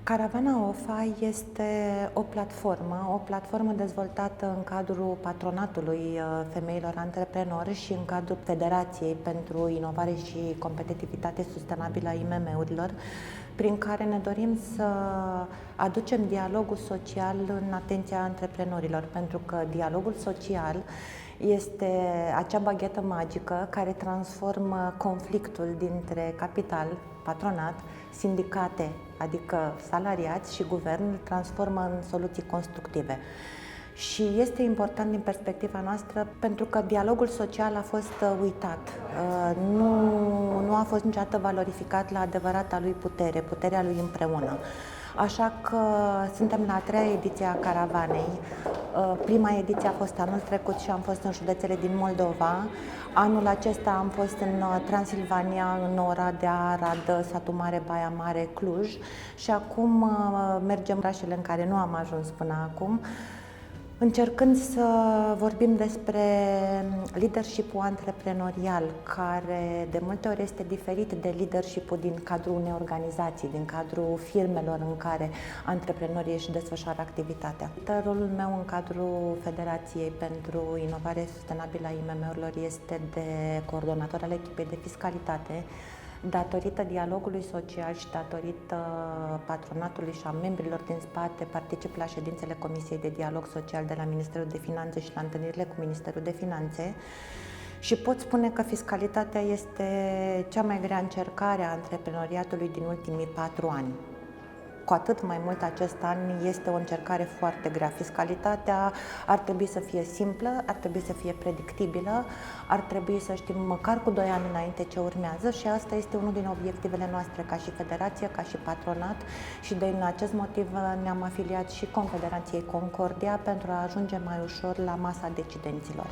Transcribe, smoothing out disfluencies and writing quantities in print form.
Caravana OFA este o platformă dezvoltată în cadrul patronatului femeilor antreprenori și în cadrul Federației pentru Inovare și Competitivitate Sustenabilă a IMM-urilor, prin care ne dorim să aducem dialogul social în atenția antreprenorilor, pentru că dialogul social este acea baghetă magică care transformă conflictul dintre capital, patronat, sindicate, adică salariați, și guvern, îl transformă în soluții constructive. Și este important din perspectiva noastră pentru că dialogul social a fost uitat, nu a fost niciodată valorificat la adevărata lui putere, puterea lui împreună. Așa că suntem la a treia ediție a Caravanei. Prima ediție a fost anul trecut și am fost în județele din Moldova. Anul acesta am fost în Transilvania, în Oradea, Arad, Satu Mare, Baia Mare, Cluj și acum mergem în orașele în care nu am ajuns până acum, încercând să vorbim despre leadership-ul antreprenorial, care de multe ori este diferit de leadership-ul din cadrul unei organizații, din cadrul firmelor în care antreprenorii își desfășoară activitatea. Rolul meu în cadrul Federației pentru Inovare Sustenabilă a IMM-urilor este de coordonator al echipei de fiscalitate. Datorită dialogului social și datorită patronatului și a membrilor din spate, particip la ședințele Comisiei de Dialog Social de la Ministerul de Finanțe și la întâlnirile cu Ministerul de Finanțe și pot spune că fiscalitatea este cea mai grea încercare a antreprenoriatului din ultimii 4 ani. Cu atât mai mult acest an este o încercare foarte grea. Fiscalitatea ar trebui să fie simplă, ar trebui să fie predictibilă, ar trebui să știm măcar cu 2 ani înainte ce urmează și asta este unul din obiectivele noastre ca și federație, ca și patronat și din acest motiv ne-am afiliat și Confederației Concordia pentru a ajunge mai ușor la masa decidenților.